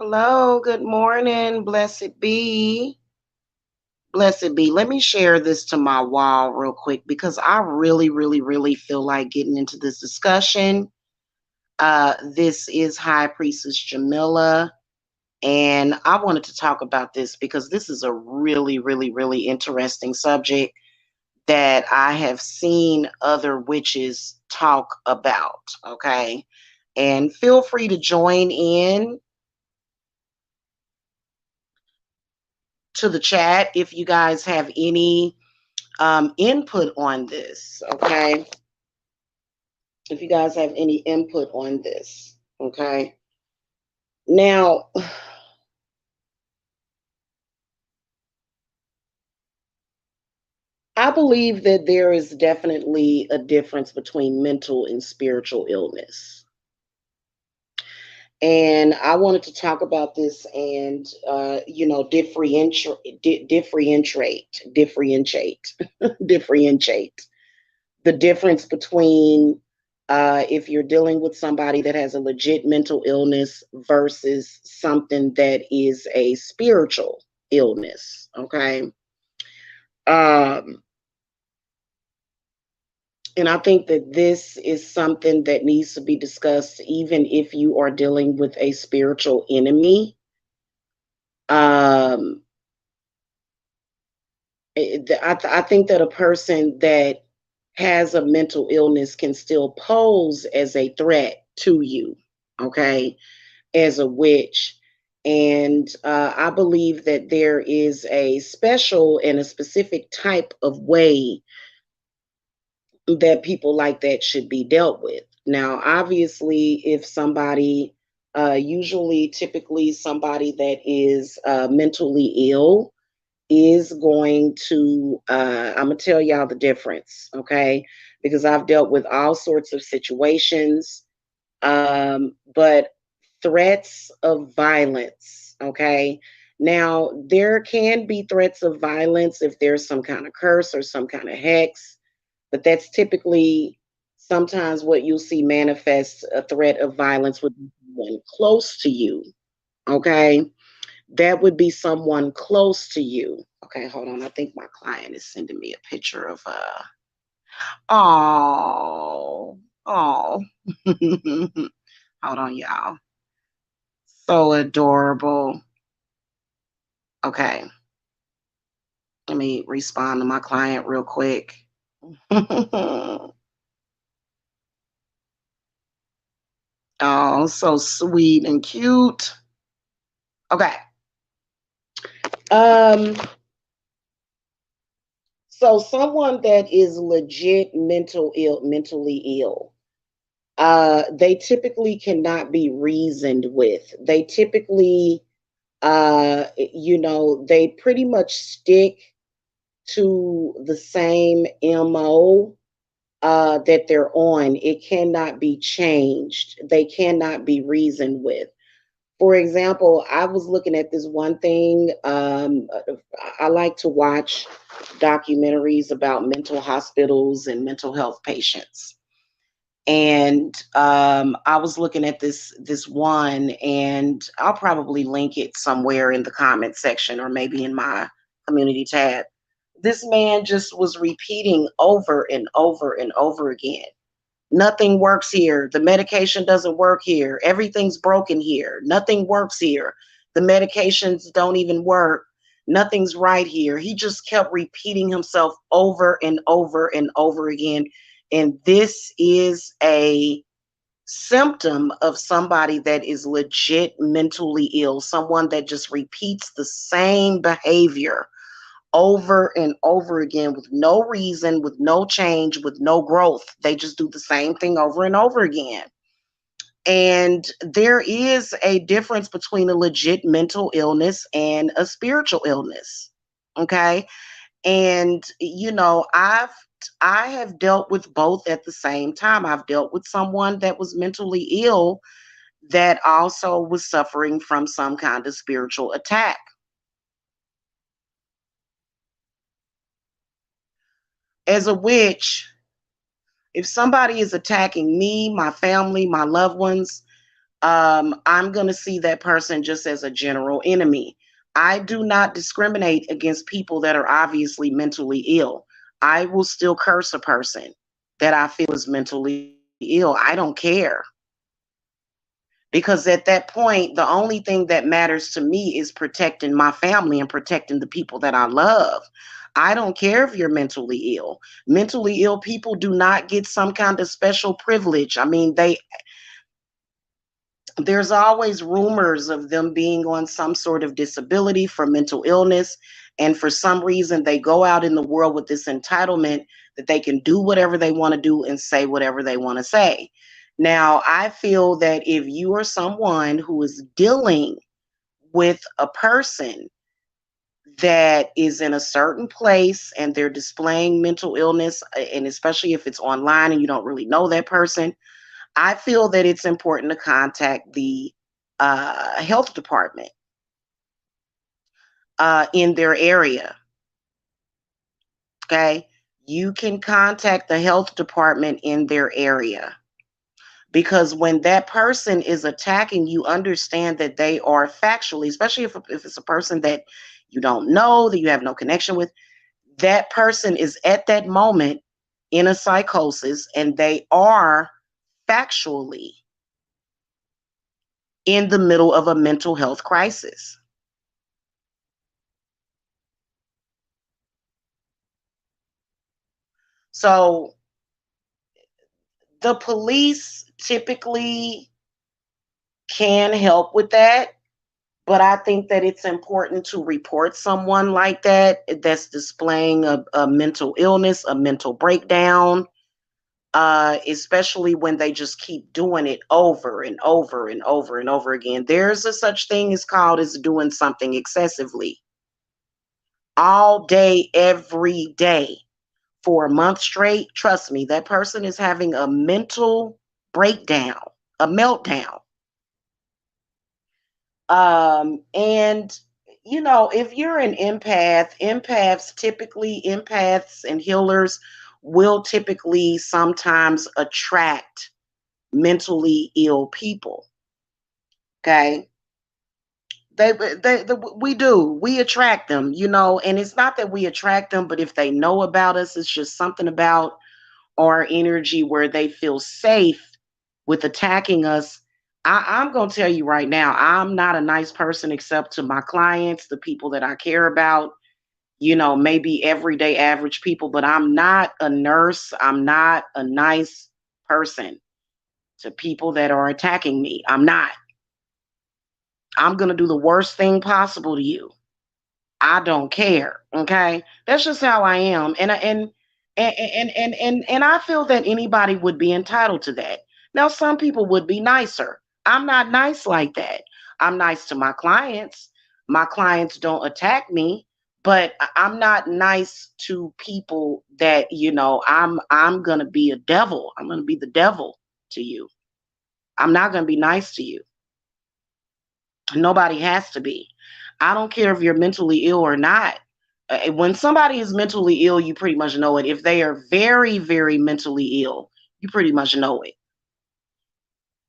Hello, good morning. Blessed be. Blessed be. Let me share this to my wall real quick because I really feel like getting into this discussion. This is High Priestess Jamila, and I wanted to talk about this because this is a really interesting subject that I have seen other witches talk about. Okay. And feel free to join in to the chat if you guys have any input on this. Okay, if you guys have any input on this. Okay, now I believe that there is definitely a difference between mental and spiritual illness, and I wanted to talk about this and differentiate differentiate the difference between if you're dealing with somebody that has a legit mental illness versus something that is a spiritual illness. Okay. Um, and I think that this is something that needs to be discussed, even if you are dealing with a spiritual enemy. Um, I think that a person that has a mental illness can still pose as a threat to you, okay, as a witch. And I believe that there is a special and a specific type of way that people like that should be dealt with. Now, obviously, if somebody, typically somebody that is mentally ill, is going to I'm gonna tell y'all the difference, okay? Because I've dealt with all sorts of situations, but threats of violence, okay? Now, there can be threats of violence if there's some kind of curse or some kind of hex, but that's typically sometimes what you'll see manifest a threat of violence with someone close to you, okay? That would be someone close to you. Okay, hold on. I think my client is sending me a picture of oh, oh. Hold on, y'all. So adorable. Okay, let me respond to my client real quick. Oh, so sweet and cute. Okay. Um, so someone that is legit mentally ill, they typically cannot be reasoned with. They typically, they pretty much stick to the same MO that they're on. It cannot be changed. They cannot be reasoned with. For example, I was looking at this one thing. I like to watch documentaries about mental hospitals and mental health patients. And I was looking at this one, and I'll probably link it somewhere in the comment section or maybe in my community tab. This man just was repeating over and over and over again. Nothing works here. The medication doesn't work here. Everything's broken here. Nothing works here. The medications don't even work. Nothing's right here. He just kept repeating himself over and over and over again. And this is a symptom of somebody that is legit mentally ill, someone that just repeats the same behavior over and over again with no reason, with no change, with no growth. They just do the same thing over and over again. And there is a difference between a legit mental illness and a spiritual illness. Okay. And I have dealt with both at the same time. I've dealt with someone that was mentally ill that also was suffering from some kind of spiritual attack. As a witch, if somebody is attacking me, my family, my loved ones, I'm going to see that person just as a general enemy. I do not discriminate against people that are obviously mentally ill. I will still curse a person that I feel is mentally ill. I don't care. Because at that point, the only thing that matters to me is protecting my family and protecting the people that I love. I don't care if you're mentally ill. Mentally ill people do not get some kind of special privilege. I mean, there's always rumors of them being on some sort of disability for mental illness. And for some reason, they go out in the world with this entitlement that they can do whatever they want to do and say whatever they want to say. Now, I feel that if you are someone who is dealing with a person that is in a certain place and they're displaying mental illness, and especially if it's online and you don't really know that person, I feel that it's important to contact the health department in their area. Okay. You can contact the health department in their area because when that person is attacking, you understand that they are factually, especially if it's a person that you don't know, that you have no connection with, that person is at that moment in a psychosis and they are factually in the middle of a mental health crisis. So the police typically can help with that, but I think that it's important to report someone like that that's displaying a mental illness, a mental breakdown, especially when they just keep doing it over and over and over and over again. There's a such thing as called as doing something excessively all day, every day for a month straight. Trust me, that person is having a mental breakdown, a meltdown. And if you're an empaths and healers will typically sometimes attract mentally ill people. Okay. We do. We attract them, and it's not that we attract them, but if they know about us, it's just something about our energy where they feel safe with attacking us. I'm going to tell you right now, I'm not a nice person except to my clients, the people that I care about, maybe everyday average people, but I'm not a nurse. I'm not a nice person to people that are attacking me. I'm not. I'm going to do the worst thing possible to you. I don't care. Okay, that's just how I am, and I feel that anybody would be entitled to that. Now, some people would be nicer. I'm not nice like that. I'm nice to my clients. My clients don't attack me, but I'm not nice to people that I'm gonna be a devil. I'm gonna be the devil to you. I'm not gonna be nice to you. Nobody has to be. I don't care if you're mentally ill or not. When somebody is mentally ill, you pretty much know it. If they are very, very mentally ill, you pretty much know it.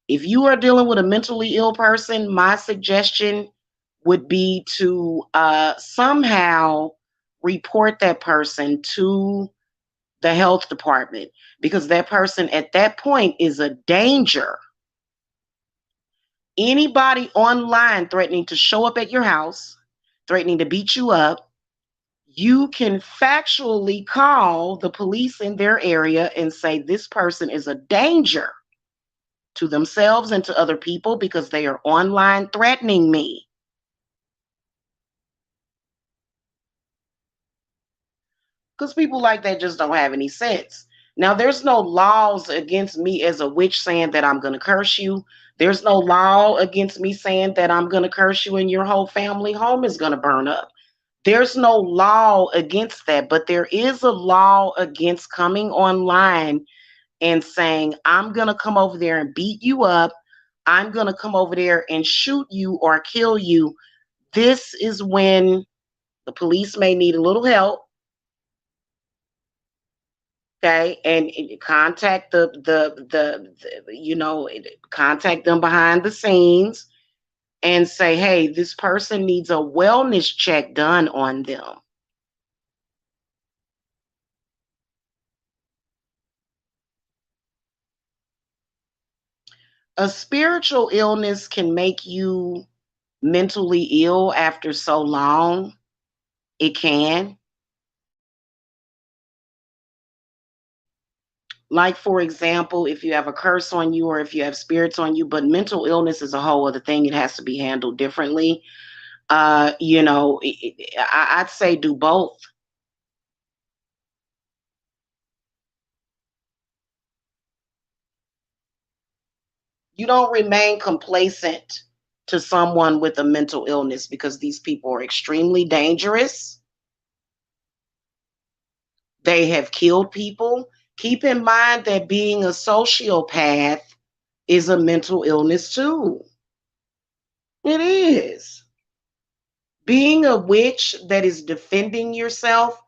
If you are dealing with a mentally ill person, my suggestion would be to somehow report that person to the health department because that person at that point is a danger. Anybody online threatening to show up at your house, threatening to beat you up, you can factually call the police in their area and say this person is a danger to themselves and to other people because they are online threatening me. Because people like that just don't have any sense. Now, there's no laws against me as a witch saying that I'm going to curse you. There's no law against me saying that I'm going to curse you and your whole family home is going to burn up. There's no law against that, but there is a law against coming online and saying, I'm going to come over there and beat you up. I'm going to come over there and shoot you or kill you. This is when the police may need a little help. Okay, and contact contact them behind the scenes and say, hey, this person needs a wellness check done on them. A spiritual illness can make you mentally ill after so long. It can. Like, for example, if you have a curse on you or if you have spirits on you, but mental illness is a whole other thing. It has to be handled differently. I'd say do both. You don't remain complacent to someone with a mental illness because these people are extremely dangerous. They have killed people. Keep in mind that being a sociopath is a mental illness too. It is. Being a witch that is defending yourself,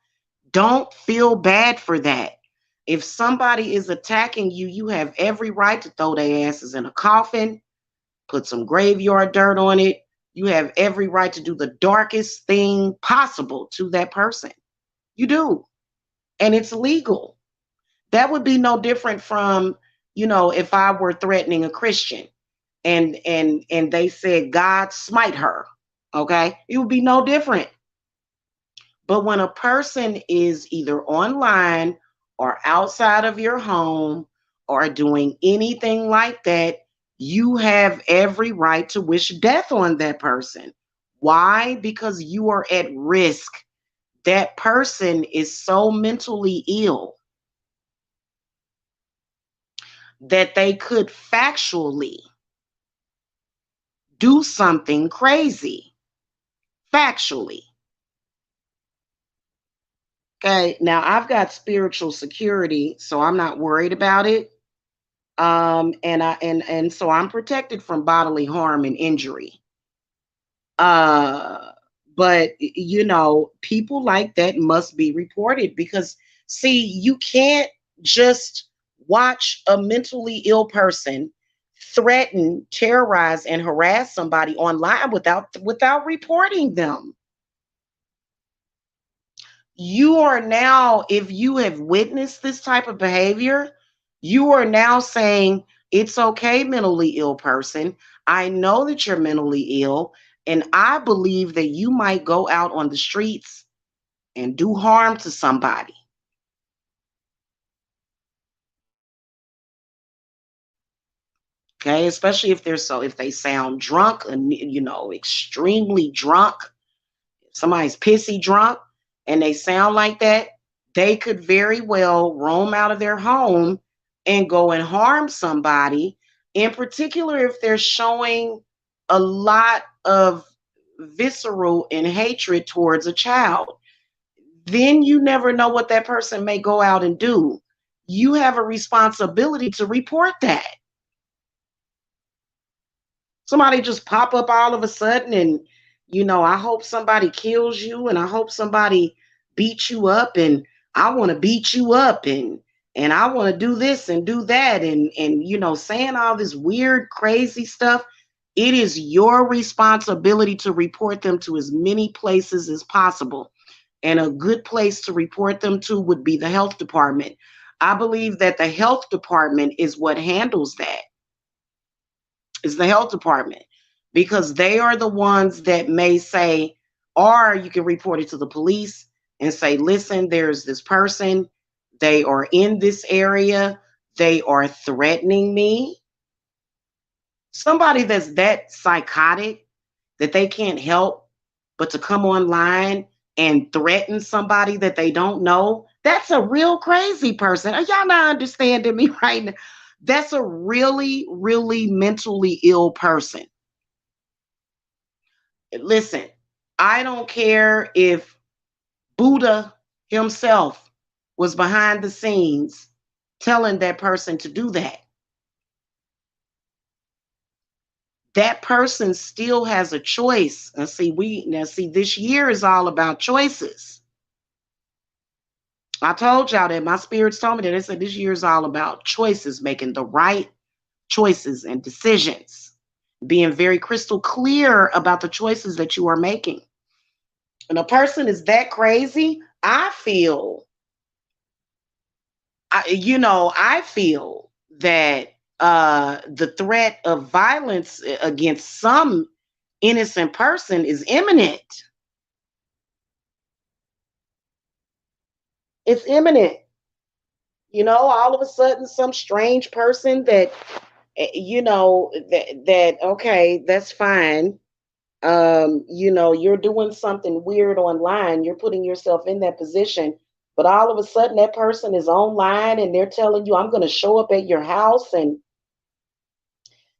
don't feel bad for that. If somebody is attacking you, you have every right to throw their asses in a coffin, put some graveyard dirt on it. You have every right to do the darkest thing possible to that person. You do. And it's legal. That would be no different from, if I were threatening a Christian and they said, God smite her. Okay? It would be no different. But when a person is either online or outside of your home or doing anything like that, you have every right to wish death on that person. Why? Because you are at risk. That person is so mentally ill that they could factually do something crazy. Factually. Okay. Now I've got spiritual security, so I'm not worried about it. And so I'm protected from bodily harm and injury. Uh, but people like that must be reported because see, you can't just watch a mentally ill person threaten, terrorize, and harass somebody online without reporting them. You are now, if you have witnessed this type of behavior, you are now saying, it's okay, mentally ill person. I know that you're mentally ill, and I believe that you might go out on the streets and do harm to somebody. Okay, especially if they sound drunk and extremely drunk. Somebody's pissy drunk and they sound like that, they could very well roam out of their home and go and harm somebody, in particular if they're showing a lot of visceral and hatred towards a child. Then you never know what that person may go out and do. You have a responsibility to report that. Somebody just pop up all of a sudden and I hope somebody kills you and I hope somebody beats you up and I want to beat you up and I want to do this and do that and saying all this weird crazy stuff. It is your responsibility to report them to as many places as possible, and a good place to report them to would be the health department. I believe that the health department is what handles that. Is the health department, because they are the ones that may say, or you can report it to the police and say, listen, there's this person, they are in this area, they are threatening me. Somebody that's that psychotic that they can't help but to come online and threaten somebody that they don't know, that's a real crazy person. Are y'all not understanding me right now? That's a really, really mentally ill person. Listen, I don't care if Buddha himself was behind the scenes telling that person to do that. That person still has a choice. And see, this year is all about choices. I told y'all that my spirits told me that. They said this year is all about choices, making the right choices and decisions, being very crystal clear about the choices that you are making. And a person is that crazy, I feel that the threat of violence against some innocent person is imminent. It's imminent. All of a sudden, some strange person that, that okay, that's fine. You're doing something weird online, you're putting yourself in that position, but all of a sudden that person is online and they're telling you, I'm going to show up at your house and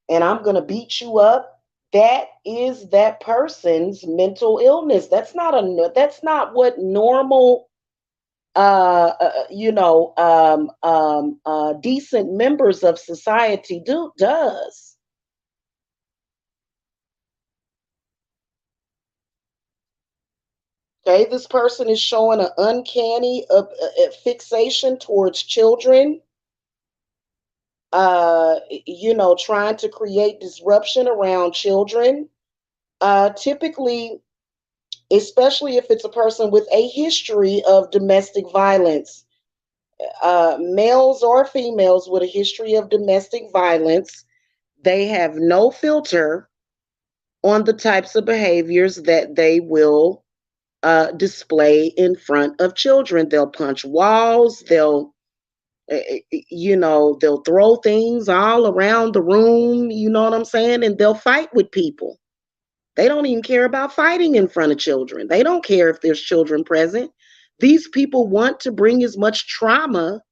I'm going to beat you up. That is that person's mental illness. That's not what normal decent members of society does. Okay, this person is showing an uncanny fixation towards children, trying to create disruption around children. Typically, especially if it's a person with a history of domestic violence, males or females with a history of domestic violence, they have no filter on the types of behaviors that they will display in front of children. They'll punch walls. They'll throw things all around the room. You know what I'm saying? And they'll fight with people. They don't even care about fighting in front of children. They don't care if there's children present. These people want to bring as much trauma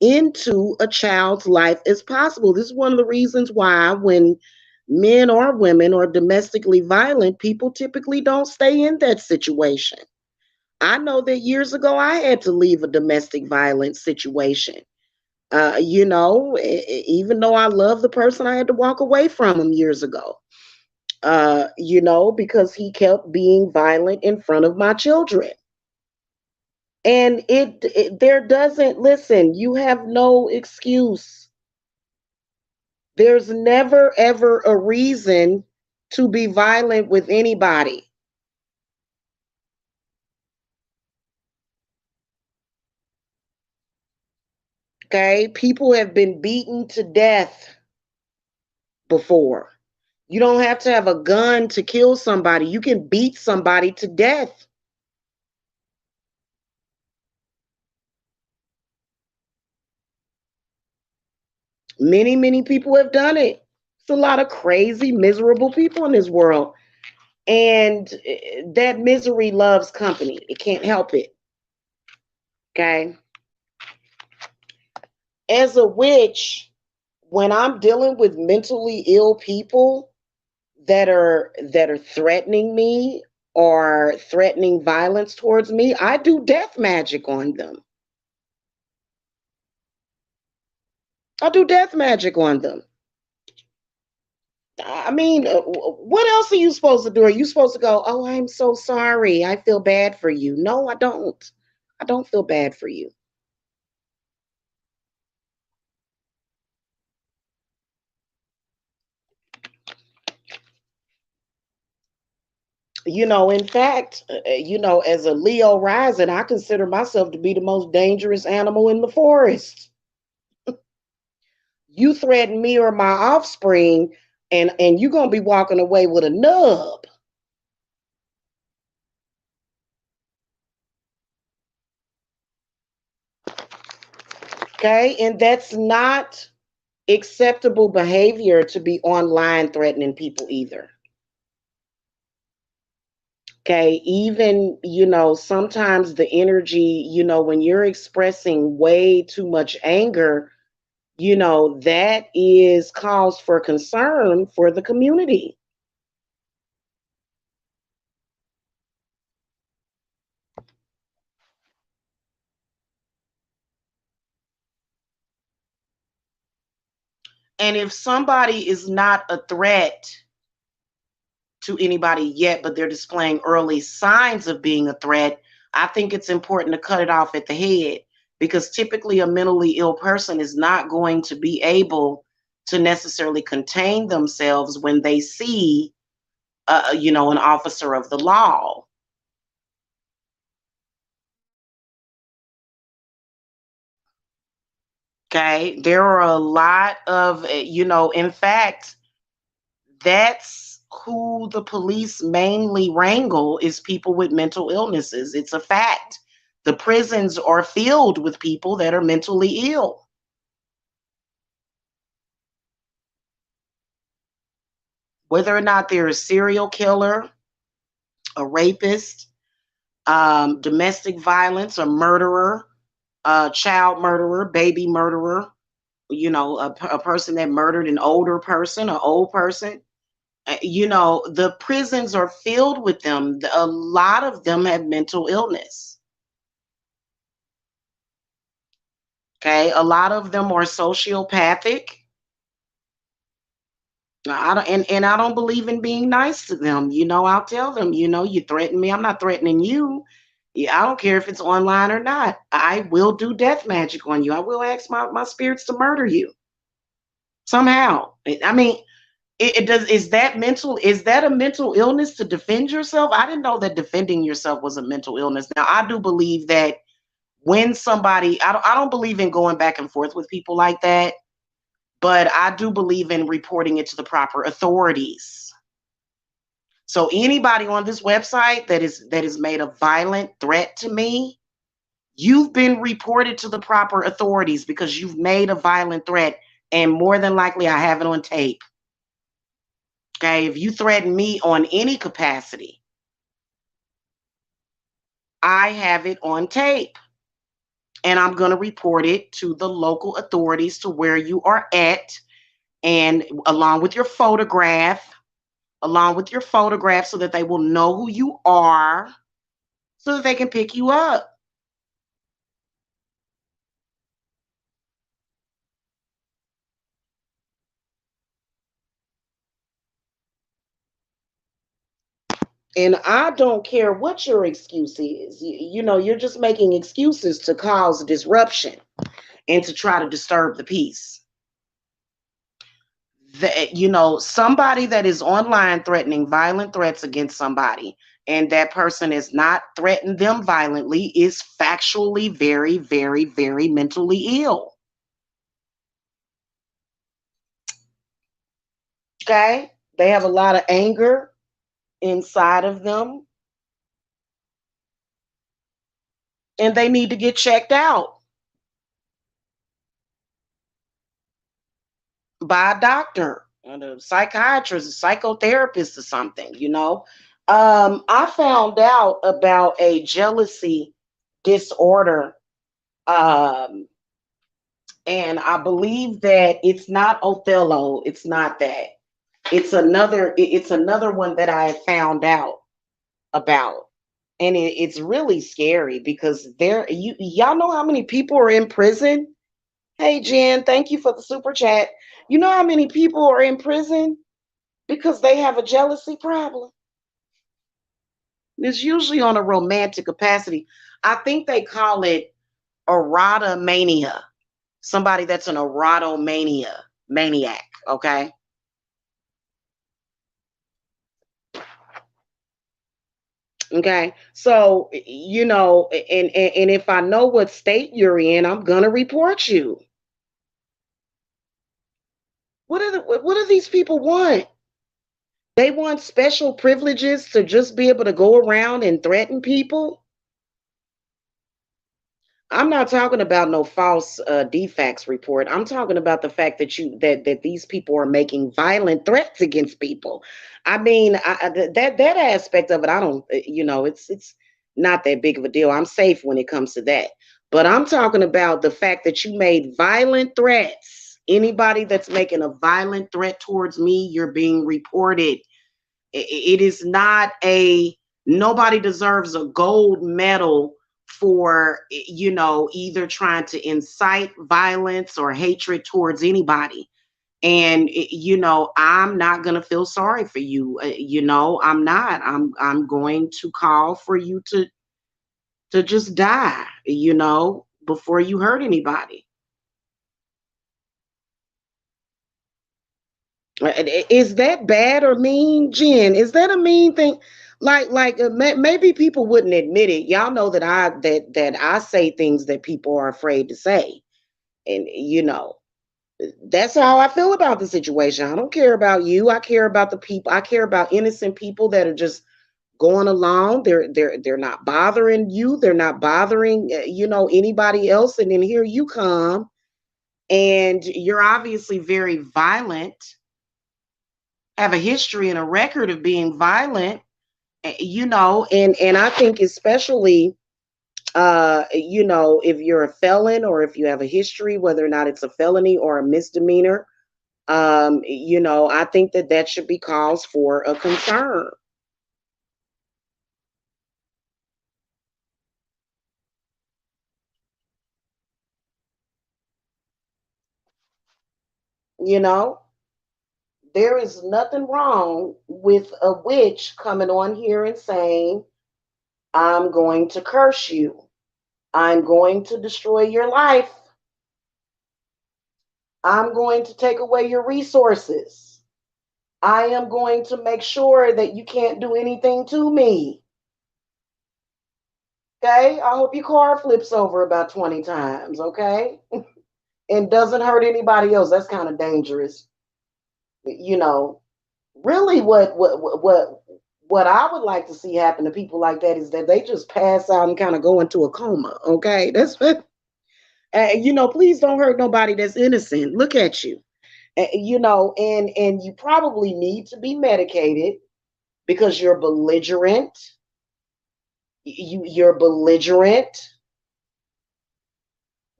into a child's life as possible. This is one of the reasons why, when men or women are domestically violent, people typically don't stay in that situation. I know that years ago I had to leave a domestic violence situation. Even though I love the person, I had to walk away from him years ago. Because he kept being violent in front of my children. And there doesn't, listen, you have no excuse. There's never ever a reason to be violent with anybody. Okay? People have been beaten to death before. You don't have to have a gun to kill somebody. You can beat somebody to death. Many, many people have done it. It's a lot of crazy, miserable people in this world. And that misery loves company. It can't help it. Okay. As a witch, when I'm dealing with mentally ill people that are threatening me or threatening violence towards me, I do death magic on them. I do death magic on them. I mean, what else are you supposed to do? Are you supposed to go, "Oh, I'm so sorry. I feel bad for you"? No, I don't. I don't feel bad for you. In fact, as a Leo rising, I consider myself to be the most dangerous animal in the forest. You threaten me or my offspring, and you're gonna be walking away with a nub. Okay, and that's not acceptable behavior to be online threatening people either. Okay, even, sometimes the energy, when you're expressing way too much anger, that is cause for concern for the community. And if somebody is not a threat to anybody yet, but they're displaying early signs of being a threat, I think it's important to cut it off at the head, because typically a mentally ill person is not going to be able to necessarily contain themselves when they see, an officer of the law. Okay, there are a lot of, in fact, that's who the police mainly wrangle, is people with mental illnesses. It's a fact. The prisons are filled with people that are mentally ill. Whether or not they're a serial killer, a rapist, domestic violence, a murderer, a child murderer, baby murderer, a person that murdered an older person, an old person. The prisons are filled with them. A lot of them have mental illness. Okay, a lot of them are sociopathic. I don't, and I don't believe in being nice to them. I'll tell them, you threaten me, I'm not threatening you. Yeah, I don't care if it's online or not. I will do death magic on you. I will ask my spirits to murder you somehow. I mean, it does. Is that a mental illness to defend yourself? I didn't know that defending yourself was a mental illness. Now, I do believe that when somebody, I don't believe in going back and forth with people like that, but I do believe in reporting it to the proper authorities. So anybody on this website that is made a violent threat to me, you've been reported to the proper authorities because you've made a violent threat, and more than likely I have it on tape. Okay, if you threaten me on any capacity, I have it on tape, and I'm going to report it to the local authorities to where you are at, and along with your photograph, so that they will know who you are, so that they can pick you up. And I don't care what your excuse is. You're just making excuses to cause disruption and to try to disturb the peace. Somebody that is online threatening violent threats against somebody, and that person is not threatened them violently, is factually very, very, very mentally ill. Okay? They have a lot of anger inside of them, and they need to get checked out by a doctor, a psychiatrist, a psychotherapist, or something. I found out about a jealousy disorder, um, and I believe that it's not Othello. It's not that. It's another one that I found out about, and it's really scary, because y'all know how many people are in prison. Hey Jen, thank you for the super chat. You know how many people are in prison because they have a jealousy problem? It's usually on a romantic capacity. I think they call it erotomania. Somebody that's an erotomania maniac. Okay. Okay. So, and if I know what state you're in, I'm gonna report you. What do these people want? They want special privileges to just be able to go around and threaten people. I'm not talking about no false defects report. I'm talking about the fact that these people are making violent threats against people. I mean, that aspect of it, I don't, it's not that big of a deal. I'm safe when it comes to that. But I'm talking about the fact that you made violent threats. Anybody that's making a violent threat towards me, you're being reported. It is not a Nobody deserves a gold medal for, either trying to incite violence or hatred towards anybody. And I'm not going to feel sorry for you. I'm not. I'm going to call for you to to just die, before you hurt anybody. Is that bad or mean, Jen? Is that a mean thing? Maybe people wouldn't admit it. Y'all know that I say things that people are afraid to say, and that's how I feel about the situation. I don't care about you. I care about the people. I care about innocent people that are just going along. They're not bothering you. They're not bothering anybody else. And then here you come, and you're obviously very violent, have a history and a record of being violent, and I think especially if you're a felon or if you have a history, whether or not it's a felony or a misdemeanor, I think that should be cause for a concern. You know, there is nothing wrong with a witch coming on here and saying, I'm going to curse you. I'm going to destroy your life. I'm going to take away your resources. I am going to make sure that you can't do anything to me. Okay? I hope your car flips over about 20 times, okay? And doesn't hurt anybody else. That's kind of dangerous. You know, really what I would like to see happen to people like that is that they just pass out and kind of go into a coma, okay? That's what please don't hurt nobody that's innocent. Look at you. And you probably need to be medicated because you're belligerent. You're belligerent,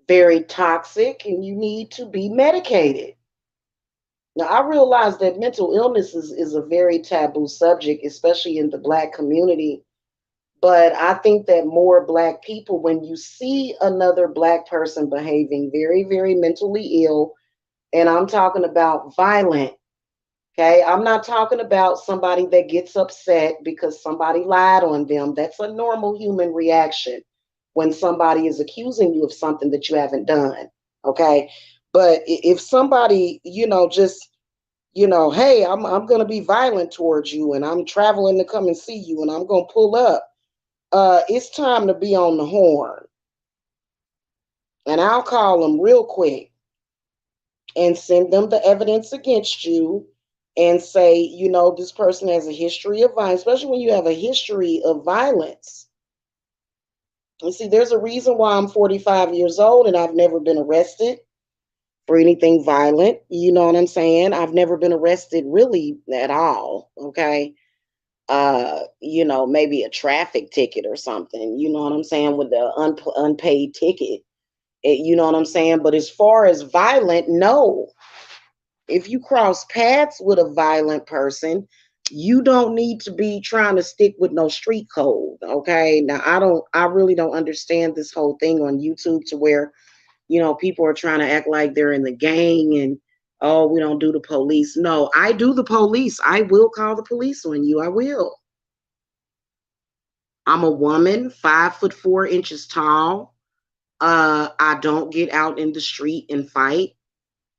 very toxic, and you need to be medicated. Now, I realize that mental illness is a very taboo subject, especially in the Black community. But I think that more Black people, when you see another Black person behaving very, very mentally ill, and I'm talking about violent, okay? I'm not talking about somebody that gets upset because somebody lied on them. That's a normal human reaction when somebody is accusing you of something that you haven't done, okay? But if somebody, just hey, I'm going to be violent towards you and I'm traveling to come and see you and I'm going to pull up. It's time to be on the horn. And I'll call them real quick and send them the evidence against you and say, this person has a history of violence, especially when you have a history of violence. You see, there's a reason why I'm 45 years old and I've never been arrested for anything violent. You know what I'm saying? I've never been arrested really at all. Okay. Maybe a traffic ticket or something, you know what I'm saying, with the unpaid ticket. You know what I'm saying? But as far as violent, no. If you cross paths with a violent person, you don't need to be trying to stick with no street code. Okay. Now I really don't understand this whole thing on YouTube to where people are trying to act like they're in the gang and, oh, we don't do the police. No, I do the police. I will call the police on you. I will. I'm a woman, 5'4" tall. I don't get out in the street and fight.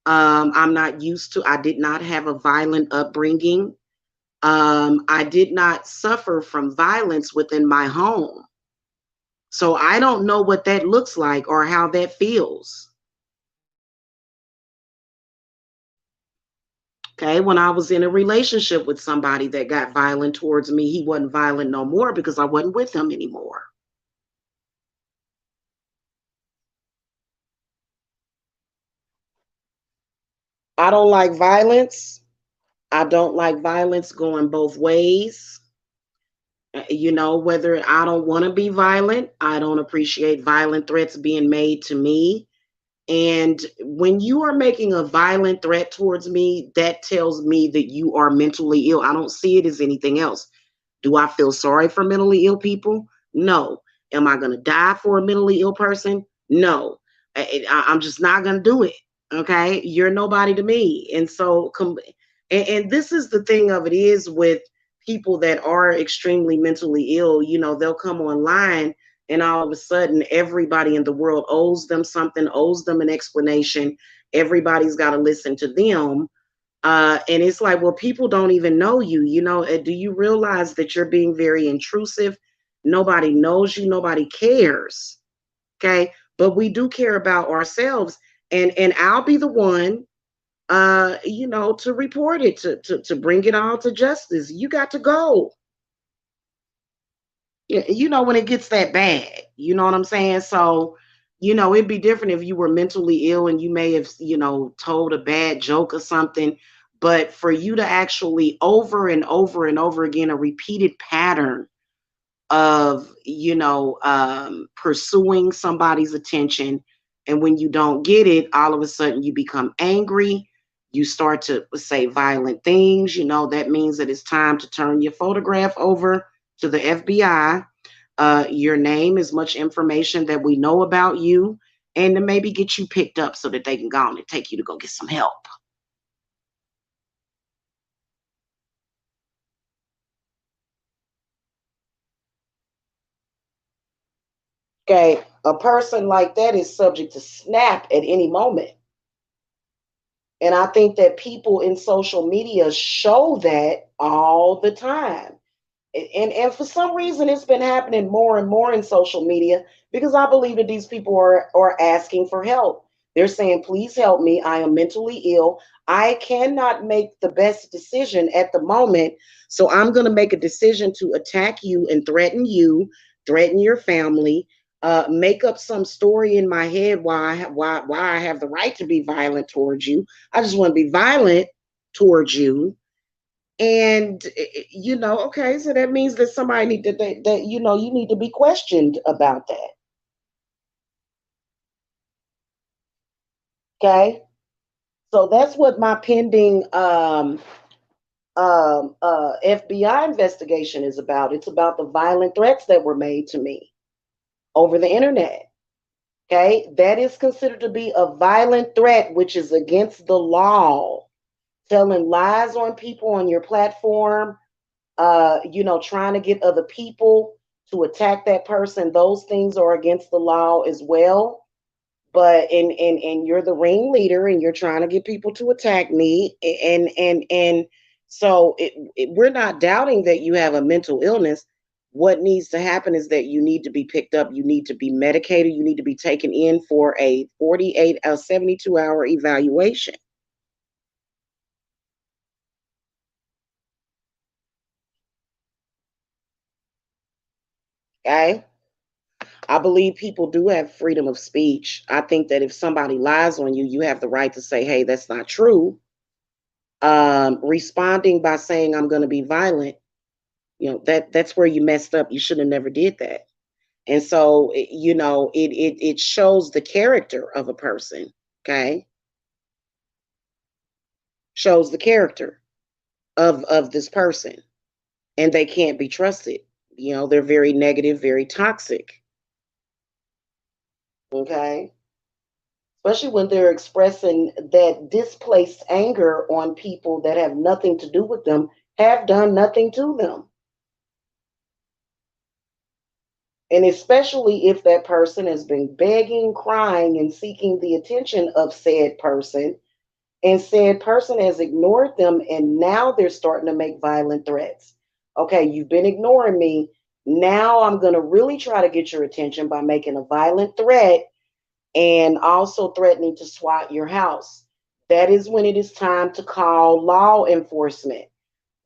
I'm not used to, I did not have a violent upbringing. I did not suffer from violence within my home. So I don't know what that looks like or how that feels. Okay, when I was in a relationship with somebody that got violent towards me, he wasn't violent no more because I wasn't with him anymore. I don't like violence. I don't like violence going both ways. Whether I don't want to be violent, I don't appreciate violent threats being made to me. And when you are making a violent threat towards me, that tells me that you are mentally ill. I don't see it as anything else. Do I feel sorry for mentally ill people? No. Am I going to die for a mentally ill person? No. I'm just not going to do it. Okay. You're nobody to me. And so, and this is the thing of it is with people that are extremely mentally ill, they'll come online and all of a sudden everybody in the world owes them something, owes them an explanation. Everybody's got to listen to them. And it's like, well, people don't even know you. Do you realize that you're being very intrusive? Nobody knows you, nobody cares. Okay. But we do care about ourselves. And I'll be the one to report it, to bring it all to justice. You got to go. Yeah, when it gets that bad, you know what I'm saying? So, it'd be different if you were mentally ill and you may have, told a bad joke or something. But for you to actually over and over and over again, a repeated pattern of, pursuing somebody's attention. And when you don't get it, all of a sudden you become angry. You start to say violent things. That means that it's time to turn your photograph over to the FBI, your name, as much information that we know about you, and to maybe get you picked up so that they can go on and take you to go get some help. Okay, a person like that is subject to snap at any moment. And I think that people in social media show that all the time. And for some reason it's been happening more and more in social media, because I believe that these people are asking for help. They're saying, please help me, I am mentally ill, I cannot make the best decision at the moment, so I'm going to make a decision to attack you, threaten your family, make up some story in my head why I have the right to be violent towards you. I just want to be violent towards you. And okay, so that means that somebody need to that you need to be questioned about that. Okay, so that's what my pending FBI investigation is about. It's about the violent threats that were made to me over the internet. Okay, that is considered to be a violent threat, which is against the law. Telling lies on people on your platform, trying to get other people to attack that person. Those things are against the law as well. But and you're the ringleader, and you're trying to get people to attack me, and so we're not doubting that you have a mental illness. What needs to happen is that you need to be picked up, you need to be medicated, you need to be taken in for a 48 or 72-hour evaluation. Okay, I believe people do have freedom of speech. I think that if somebody lies on you, you have the right to say, hey, that's not true. Responding by saying I'm going to be violent, that's where you messed up. You should have never did that. And so, it shows the character of a person. Okay, shows the character of this person, and they can't be trusted. They're very negative, very toxic. Okay, especially when they're expressing that displaced anger on people that have nothing to do with them, have done nothing to them. And especially if that person has been begging, crying, and seeking the attention of said person, and said person has ignored them, and now they're starting to make violent threats. Okay, you've been ignoring me. Now I'm going to really try to get your attention by making a violent threat and also threatening to SWAT your house. That is when it is time to call law enforcement.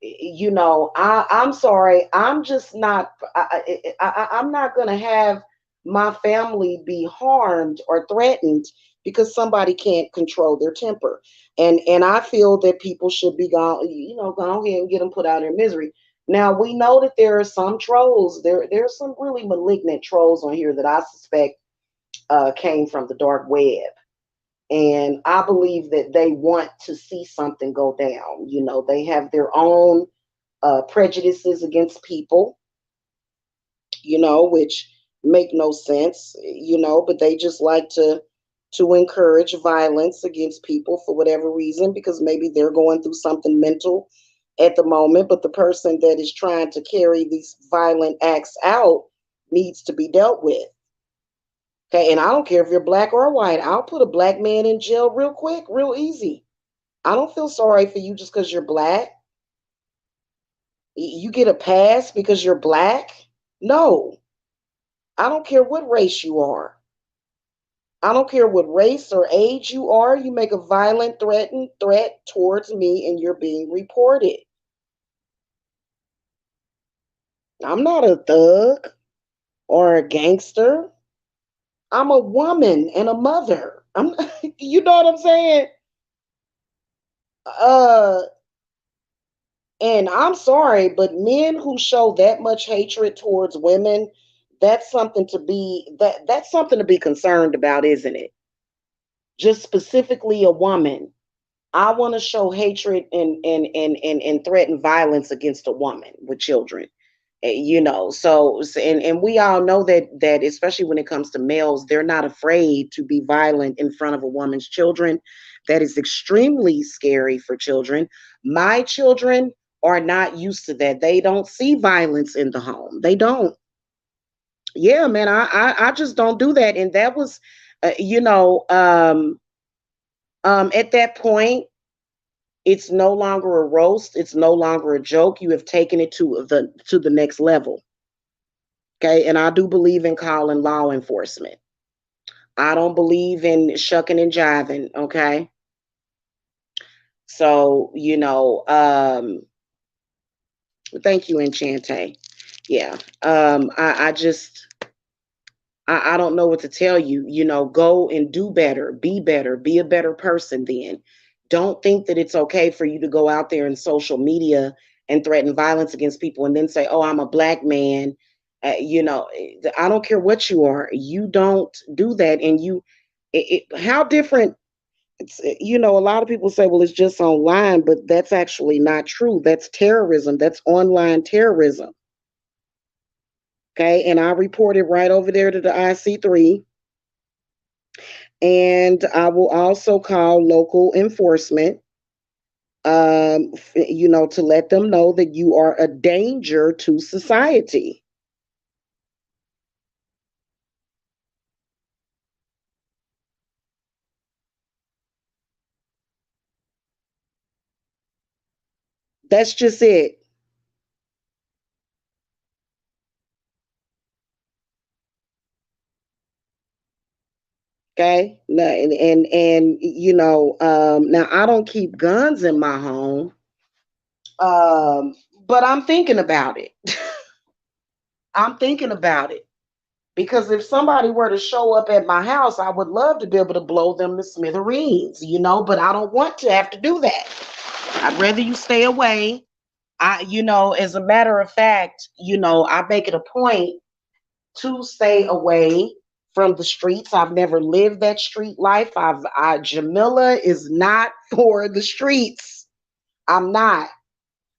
I'm sorry, I'm just not, I'm not going to have my family be harmed or threatened because somebody can't control their temper. And I feel that people should be gone, go ahead and get them put out of their misery. Now we know that there are some trolls. There's some really malignant trolls on here that I suspect came from the dark web. And I believe that they want to see something go down. They have their own prejudices against people, which make no sense, but they just like to encourage violence against people for whatever reason, because maybe they're going through something mental at the moment. But the person that is trying to carry these violent acts out needs to be dealt with. Okay, and I don't care if you're black or white. I'll put a black man in jail real quick, real easy. I don't feel sorry for you just because you're black. You get a pass because you're black? No. I don't care what race you are. I don't care what race or age you are. You make a violent threat towards me and you're being reported. I'm not a thug or a gangster. I'm a woman and a mother. I'm you know what I'm saying? Uh and I'm sorry, but men who show that much hatred towards women, that's something to be concerned about, isn't it? Just specifically a woman. I want to show hatred and threaten violence against a woman with children. And we all know that especially when it comes to males, they're not afraid to be violent in front of a woman's children. That is extremely scary for children. My children are not used to that. They don't see violence in the home. They don't. Yeah, man, I just don't do that. And that was, uh, you know, um, at that point, it's no longer a roast. It's no longer a joke. You have taken it to the next level. Okay, and I do believe in calling law enforcement. I don't believe in shucking and jiving. Okay, so thank you, Enchante. Yeah, I just I don't know what to tell you. Go and do better, be a better person then. Don't think that it's okay for you to go out there in social media and threaten violence against people and then say, oh, I'm a black man. I don't care what you are. You don't do that. And how different, a lot of people say, well, it's just online, but that's actually not true. That's terrorism. That's online terrorism. Okay. And I reported right over there to the IC3. And I will also call local enforcement, to let them know that you are a danger to society. That's just it. Okay. Now I don't keep guns in my home, but I'm thinking about it. I'm thinking about it. Because if somebody were to show up at my house, I would love to be able to blow them to smithereens, but I don't want to have to do that. I'd rather you stay away. As a matter of fact, I make it a point to stay away from the streets. I've never lived that street life. Jamila is not for the streets. I'm not.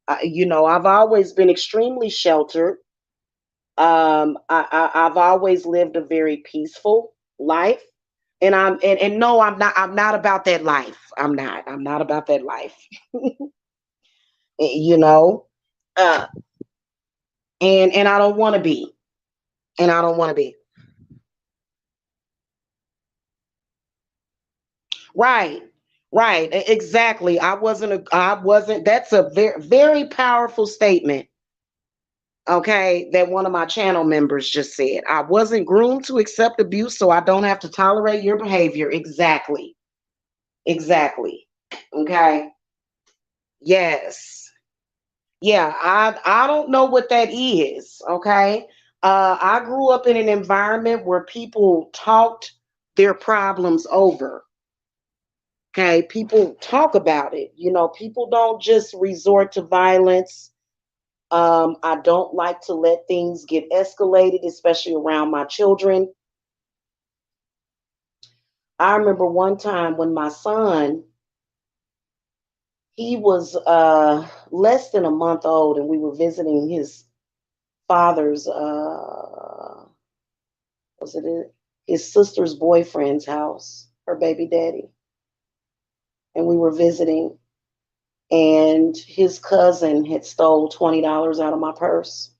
I've always been extremely sheltered. I've always lived a very peaceful life. And no, I'm not about that life. I'm not about that life. you know. Uh and I don't want to be. And I don't want to be. Right. Right. Exactly. I wasn't that's a very powerful statement. Okay, that one of my channel members just said. I wasn't groomed to accept abuse, so I don't have to tolerate your behavior. Exactly. Exactly. Okay. Yes. Yeah, I don't know what that is. Okay. I grew up in an environment where people talked their problems over. Okay. People talk about it. People don't just resort to violence. I don't like to let things get escalated, especially around my children. I remember one time when my son, he was less than a month old, and we were visiting his father's, was it his sister's boyfriend's house, her baby daddy, and we were visiting, and his cousin had stole $20 out of my purse.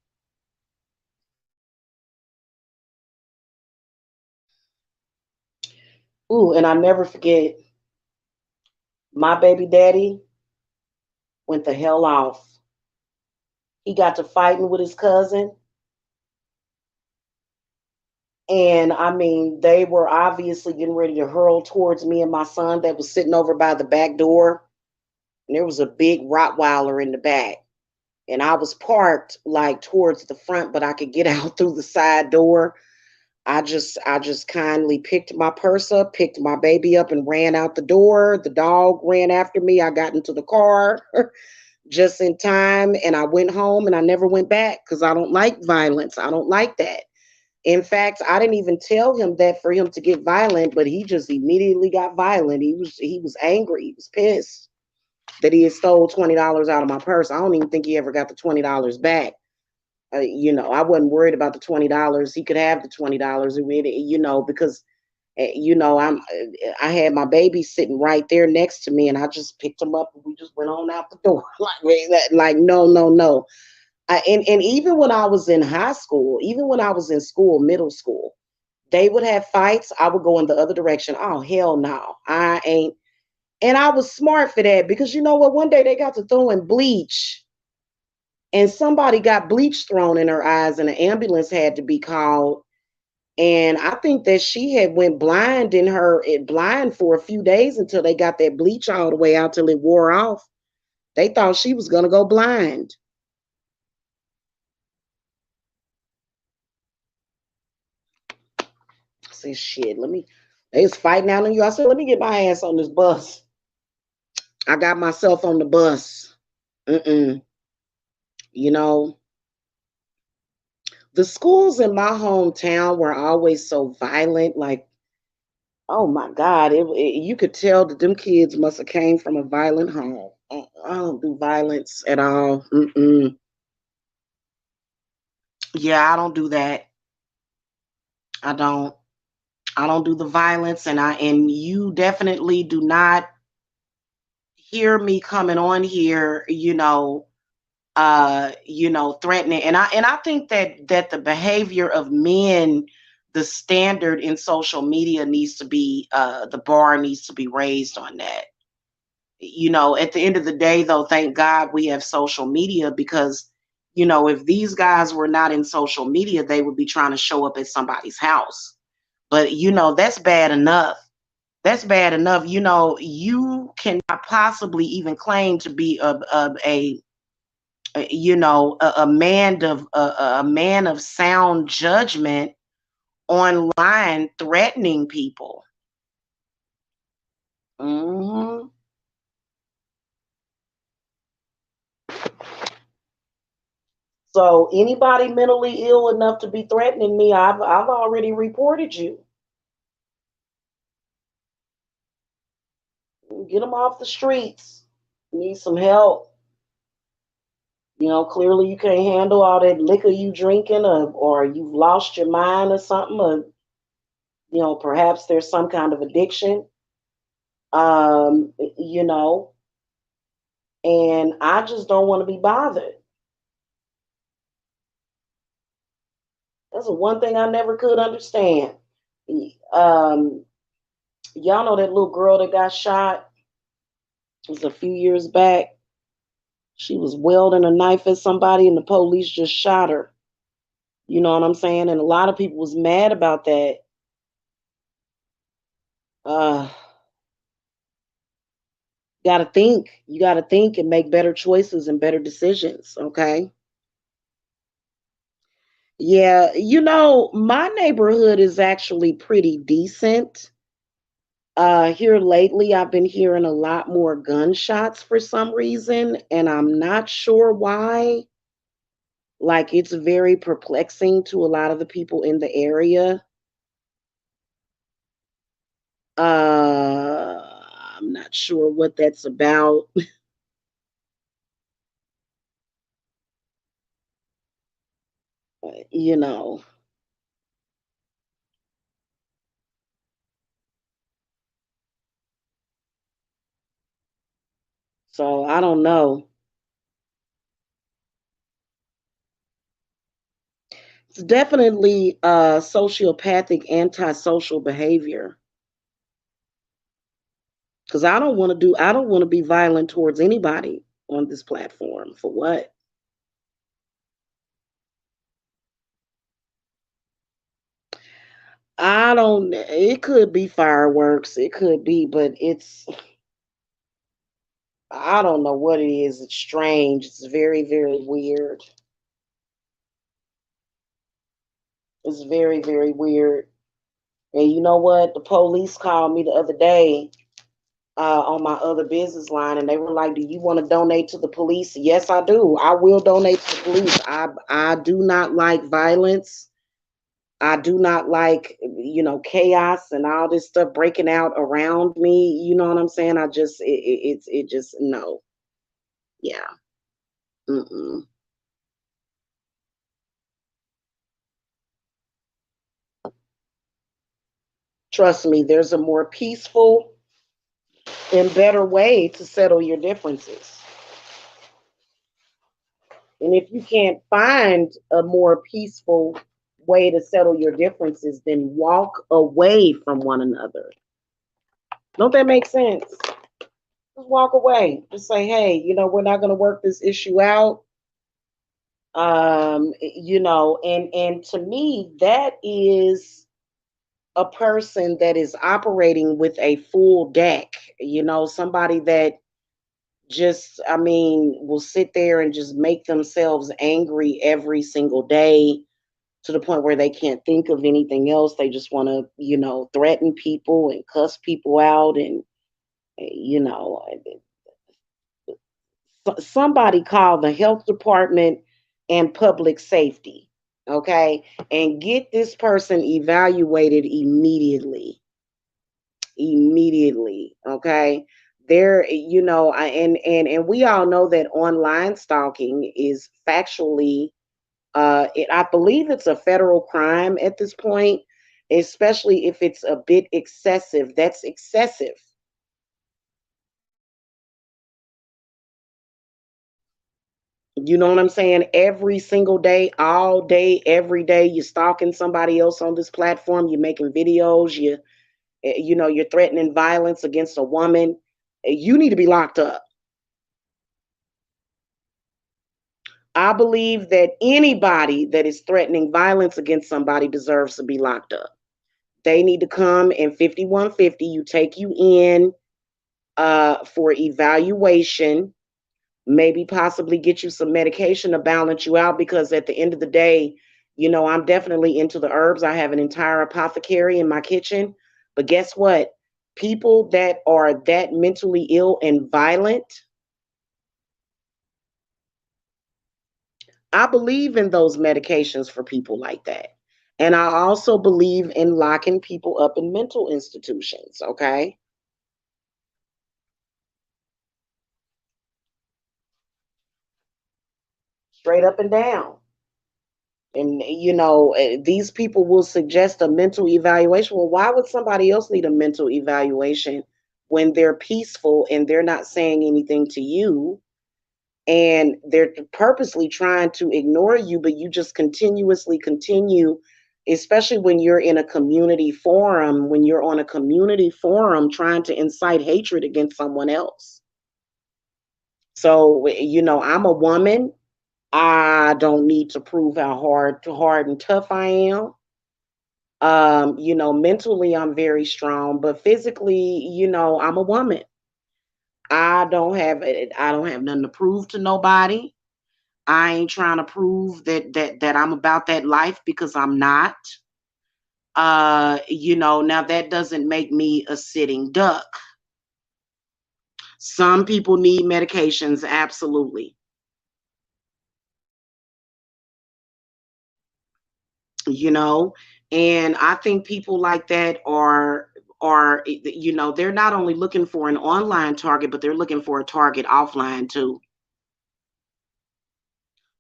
Ooh, and I never forget, my baby daddy went the hell off. He got to fighting with his cousin. And I mean, they were obviously getting ready to hurl towards me and my son that was sitting over by the back door. And there was a big Rottweiler in the back. And I was parked like towards the front, but I could get out through the side door. I just kindly picked my purse up, picked my baby up and ran out the door. The dog ran after me. I got into the car just in time and I went home and I never went back because I don't like violence. I don't like that. In fact, I didn't even tell him that for him to get violent, but he just immediately got violent. He was angry. He was pissed that he had stole $20 out of my purse. I don't even think he ever got the $20 back. I wasn't worried about the $20. He could have the $20, because I had my baby sitting right there next to me, and I just picked him up and we just went on out the door. Like no, no, no. And even when I was in high school, even when I was in school, middle school, they would have fights. I would go in the other direction. Oh hell no, I ain't. And I was smart for that because you know what? One day they got to throwing bleach, and somebody got bleach thrown in her eyes, and an ambulance had to be called. And I think that she had went blind for a few days until they got that bleach all the way out till it wore off. They thought she was gonna go blind. I said, shit, they was fighting out on you. I said, let me get my ass on this bus. I got myself on the bus. Mm-mm. You know, the schools in my hometown were always so violent. Like, oh my God, you could tell that them kids must have came from a violent home. I don't do violence at all. Mm-mm. Yeah, I don't do that. I don't. I don't do the violence, and you definitely do not hear me coming on here, threatening. And I think that the behavior of men, the standard in social media needs to be the bar needs to be raised on that. At the end of the day, though, thank God we have social media because if these guys were not in social media, they would be trying to show up at somebody's house. But that's bad enough. That's bad enough. You cannot possibly even claim to be a man of sound judgment online threatening people. Hmm. So anybody mentally ill enough to be threatening me, I've already reported you. Get them off the streets. Need some help. Clearly you can't handle all that liquor you drinking, or you've lost your mind or something, or perhaps there's some kind of addiction. Um, you know, and I just don't want to be bothered. That's the one thing I never could understand. Um, y'all know that little girl that got shot? It was a few years back. She was wielding a knife at somebody, and the police just shot her. You know what I'm saying? And a lot of people was mad about that. Uh, gotta think. You gotta think and make better choices and better decisions. Okay. Yeah, my neighborhood is actually pretty decent. Here lately, I've been hearing a lot more gunshots for some reason, and I'm not sure why. Like, it's very perplexing to a lot of the people in the area. Uh, I'm not sure what that's about. you know, so I don't know. It's definitely sociopathic, antisocial behavior. Because I don't want to be violent towards anybody on this platform. For what? I don't, it could be fireworks, it could be, but I don't know what it is. It's strange. It's very, very weird. It's very, very weird. And you know what? The police called me the other day on my other business line, and they were like, "Do you want to donate to the police?" Yes, I do. I will donate to the police. I do not like violence. I do not like, chaos and all this stuff breaking out around me. You know what I'm saying? I just it just no. Yeah. Mm-mm. Trust me, there's a more peaceful and better way to settle your differences. And if you can't find a more peaceful way to settle your differences, then walk away from one another. Don't that make sense? Just walk away. Just say, hey, we're not going to work this issue out. And to me, that is a person that is operating with a full deck. Somebody that just, I mean, will sit there and just make themselves angry every single day to the point where they can't think of anything else. They just want to, threaten people and cuss people out. And, you know, somebody call the health department and public safety, okay? And get this person evaluated immediately. Immediately, okay? There, and we all know that online stalking is factually, I believe it's a federal crime at this point, especially if it's a bit excessive. That's excessive. You know what I'm saying? Every single day, all day, every day, you're stalking somebody else on this platform. You're making videos. You're threatening violence against a woman. You need to be locked up. I believe that anybody that is threatening violence against somebody deserves to be locked up. They need to come in 5150. You take you in for evaluation, maybe possibly get you some medication to balance you out, because at the end of the day, I'm definitely into the herbs. I have an entire apothecary in my kitchen. But guess what? People that are that mentally ill and violent, I believe in those medications for people like that. And I also believe in locking people up in mental institutions, okay? Straight up and down. And these people will suggest a mental evaluation. Well, why would somebody else need a mental evaluation when they're peaceful and they're not saying anything to you, and they're purposely trying to ignore you, but you just continuously continue, especially when you're in a community forum, when you're on a community forum trying to incite hatred against someone else. So, I'm a woman. I don't need to prove how hard and tough I am. Mentally I'm very strong, but physically, I'm a woman. I don't have nothing to prove to nobody. I ain't trying to prove that I'm about that life, because I'm not. Now that doesn't make me a sitting duck. Some people need medications, absolutely. you know and I think people like that are they're not only looking for an online target, but they're looking for a target offline too.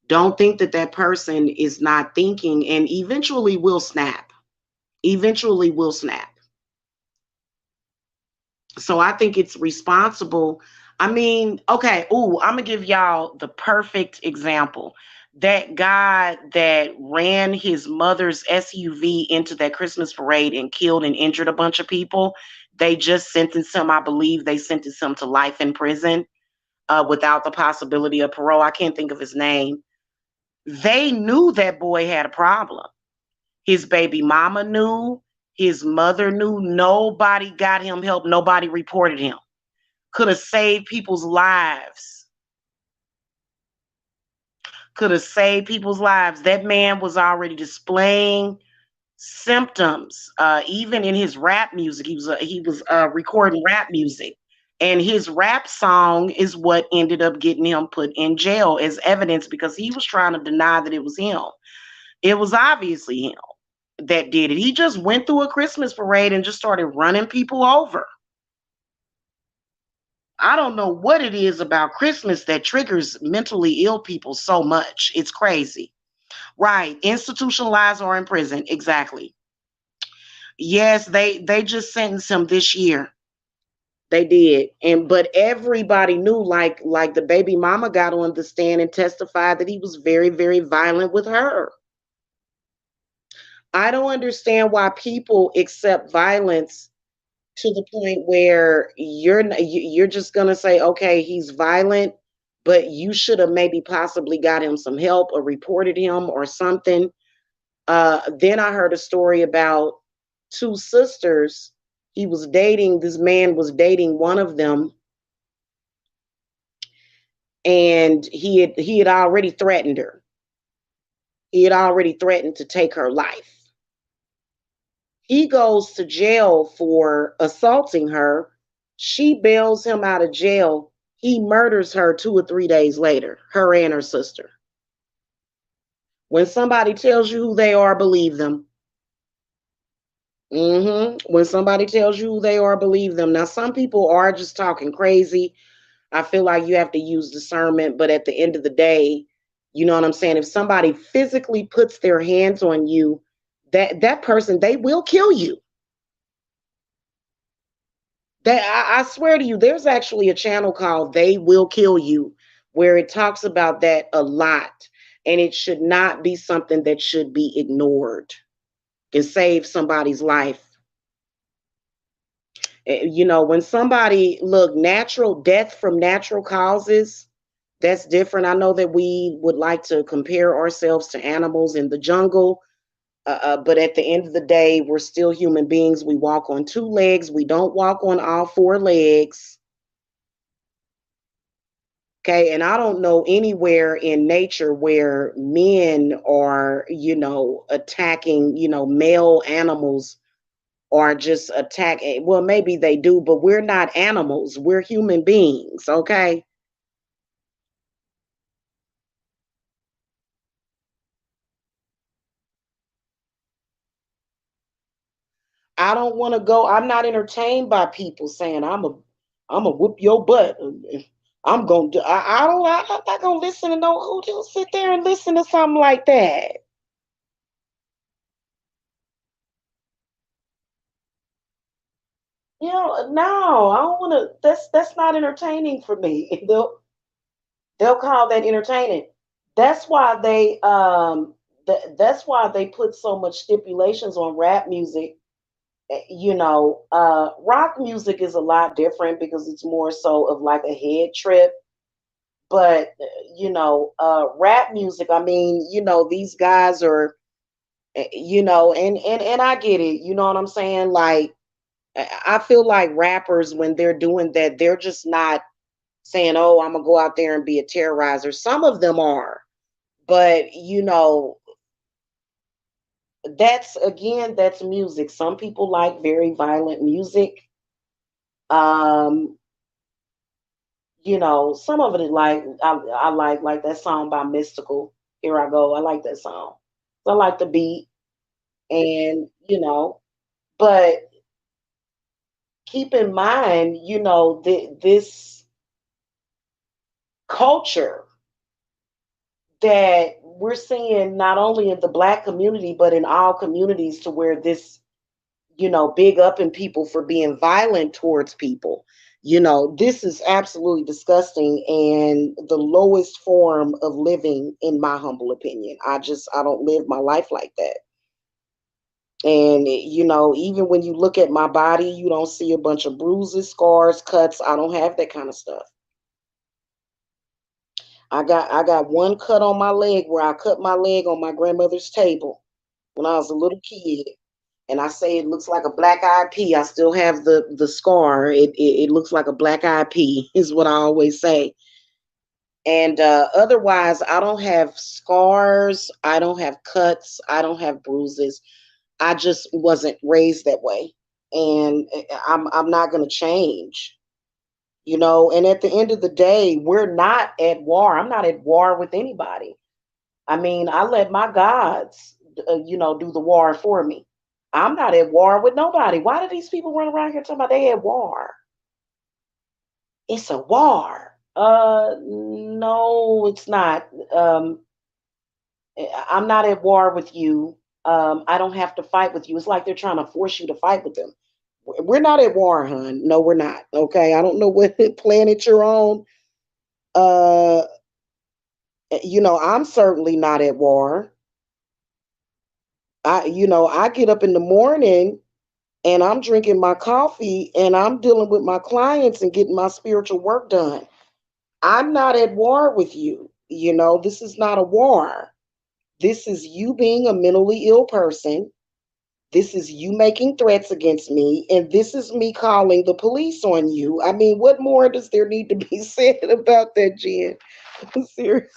Don't think that that person is not thinking, and eventually will snap. So I think it's responsible. I mean, okay, ooh, I'm gonna give y'all the perfect example. That guy that ran his mother's SUV into that Christmas parade and killed and injured a bunch of people. They just sentenced him, I believe they sentenced him to life in prison without the possibility of parole. I can't think of his name. They knew that boy had a problem. His baby mama knew, his mother knew. Nobody got him help, nobody reported him. Could have saved people's lives. Could have saved people's lives. That man was already displaying symptoms. Even in his rap music, he was recording rap music, and his rap song is what ended up getting him put in jail as evidence because he was trying to deny that it was him. It was obviously him that did it. He just went through a Christmas parade and just started running people over. I don't know what it is about Christmas that triggers mentally ill people so much. It's crazy. Right. Institutionalized or in prison. Exactly. Yes, they just sentenced him this year. They did. And but everybody knew, like the baby mama got on the stand and testified that he was very, very violent with her. I don't understand why people accept violence to the point where you're just gonna say, okay, he's violent, but you should have maybe possibly got him some help or reported him or something. Then I heard a story about two sisters. This man was dating one of them, and he had already threatened her. He had already threatened to take her life. He goes to jail for assaulting her. She bails him out of jail. He murders her 2 or 3 days later, her and her sister. When somebody tells you who they are, believe them. When somebody tells you who they are, believe them. Now, some people are just talking crazy. I feel like you have to use discernment, but at the end of the day, you know what I'm saying? If somebody physically puts their hands on you, that person, they will kill you. I swear to you, there's actually a channel called They Will Kill You where it talks about that a lot. And it should not be something that should be ignored. Can save somebody's life. You know, when somebody look natural death from natural causes, that's different. I know that we would like to compare ourselves to animals in the jungle, but at the end of the day, we're still human beings. We walk on two legs. We don't walk on all four legs. Okay, and I don't know anywhere in nature where men are, attacking, male animals or just attacking. Well, maybe they do, but we're not animals. We're human beings, okay? I don't want to go. I'm not entertained by people saying I'm a whoop your butt. I'm gonna do. I don't. I'm not gonna listen to no who just sit there and listen to something like that. No, I don't want to. That's not entertaining for me. They'll call that entertaining. That's why that's why they put so much stipulations on rap music. Rock music is a lot different because it's more so of like a head trip. But rap music, I mean, these guys are, and I get it. You know what I'm saying? Like, I feel like rappers, when they're doing that, they're just not saying, "Oh, I'm gonna go out there and be a terrorizer." Some of them are, but that's music. Some people like very violent music. Um, some of it is like I like that song by Mystical. Here I go. I like that song. So I like the beat, and but keep in mind, this culture that we're seeing not only in the black community but in all communities, to where this, big up in people for being violent towards people. This is absolutely disgusting and the lowest form of living, in my humble opinion. I don't live my life like that. And even when you look at my body, you don't see a bunch of bruises, scars, cuts. I don't have that kind of stuff. I got one cut on my leg where I cut my leg on my grandmother's table when I was a little kid. And I say it looks like a black eyed pea. I still have the scar. It looks like a black eyed pea, is what I always say. And otherwise, I don't have scars. I don't have cuts. I don't have bruises. I just wasn't raised that way, and I'm not going to change. And at the end of the day, we're not at war. I'm not at war with anybody. I mean, I let my gods, do the war for me. I'm not at war with nobody. Why do these people run around here talking about they at war? It's a war. No, it's not. I'm not at war with you. I don't have to fight with you. It's like they're trying to force you to fight with them. We're not at war, hon. No, we're not. Okay. I don't know what planet you're on. Uh, I'm certainly not at war. I get up in the morning and I'm drinking my coffee and I'm dealing with my clients and getting my spiritual work done. I'm not at war with you. This is not a war. This is you being a mentally ill person. This is you making threats against me. And this is me calling the police on you. I mean, what more does there need to be said about that, Jen? Seriously.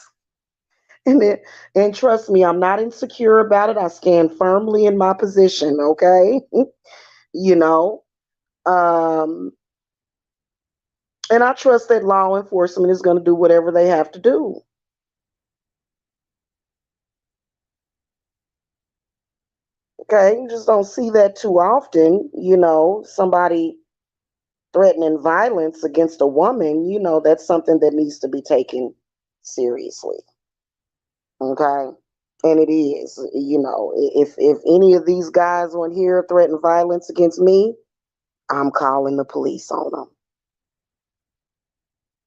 And, then, and trust me, I'm not insecure about it. I stand firmly in my position, okay? you know, um, and I trust that law enforcement is going to do whatever they have to do. Okay, you just don't see that too often. Somebody threatening violence against a woman. That's something that needs to be taken seriously. Okay, and it is. If any of these guys on here threaten violence against me, I'm calling the police on them.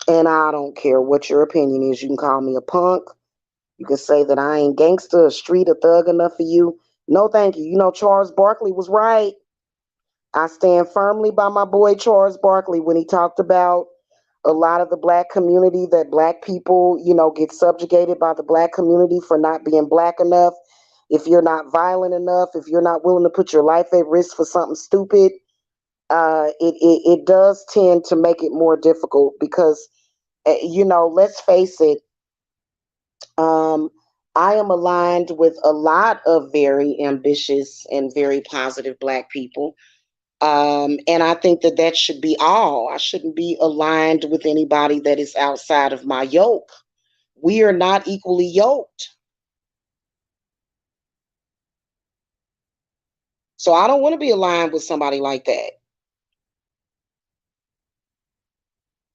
And I don't care what your opinion is. You can call me a punk. You can say that I ain't gangster, a street, a thug enough for you. No, thank you. Charles Barkley was right. I stand firmly by my boy Charles Barkley when he talked about a lot of the black community, that black people, get subjugated by the black community for not being black enough. If you're not violent enough, if you're not willing to put your life at risk for something stupid, it does tend to make it more difficult because, let's face it, um, I am aligned with a lot of very ambitious and very positive black people. And I think that that should be all. I shouldn't be aligned with anybody that is outside of my yoke. We are not equally yoked. So I don't want to be aligned with somebody like that.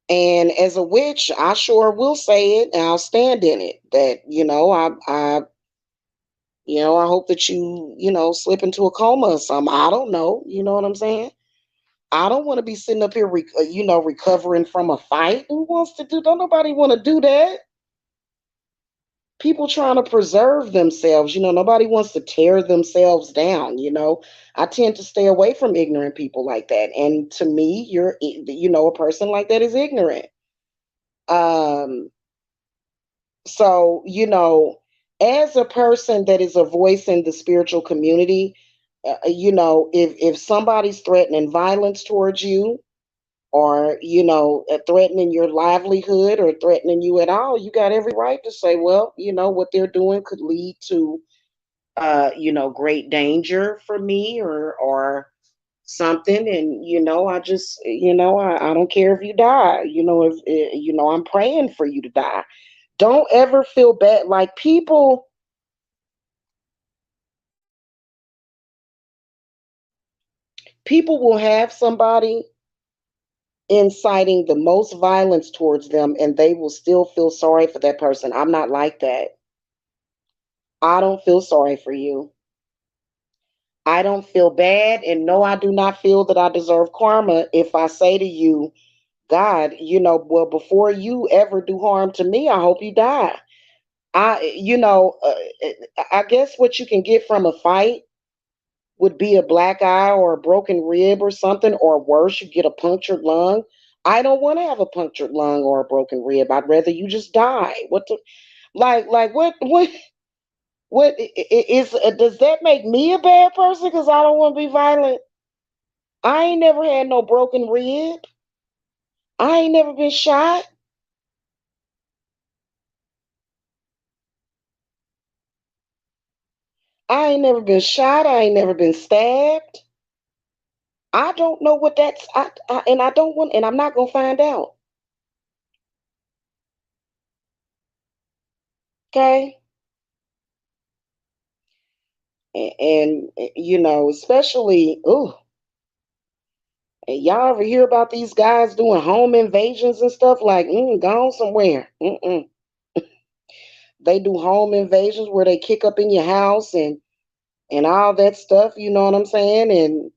And as a witch, I sure will say it and I'll stand in it. That, I hope that slip into a coma or something. I don't know. You know what I'm saying? I don't want to be sitting up here, recovering from a fight. Who wants to do? Don't nobody want to do that. People trying to preserve themselves. Nobody wants to tear themselves down. I tend to stay away from ignorant people like that. And to me, a person like that is ignorant. Um, so, as a person that is a voice in the spiritual community, if somebody's threatening violence towards you, or threatening your livelihood or threatening you at all, you got every right to say, well, what they're doing could lead to great danger for me or something. And I just I don't care if you die. If I'm praying for you to die. Don't ever feel bad. Like, people will have somebody inciting the most violence towards them and they will still feel sorry for that person. I'm not like that. I don't feel sorry for you. I don't feel bad. And no, I do not feel that I deserve karma if I say to you, God, well, before you ever do harm to me, I hope you die. I guess what you can get from a fight would be a black eye or a broken rib or something, or worse, you get a punctured lung. I don't want to have a punctured lung or a broken rib. I'd rather you just die. What the like what is does that make me a bad person because I don't want to be violent? I ain't never had no broken rib. I ain't never been shot. I ain't never been shot. I ain't never been stabbed. I don't know what that's and I don't want and I'm not gonna find out. Okay. And especially, y'all ever hear about these guys doing home invasions and stuff? Like, gone somewhere. They do home invasions where they kick up in your house and all that stuff. You know what I'm saying? And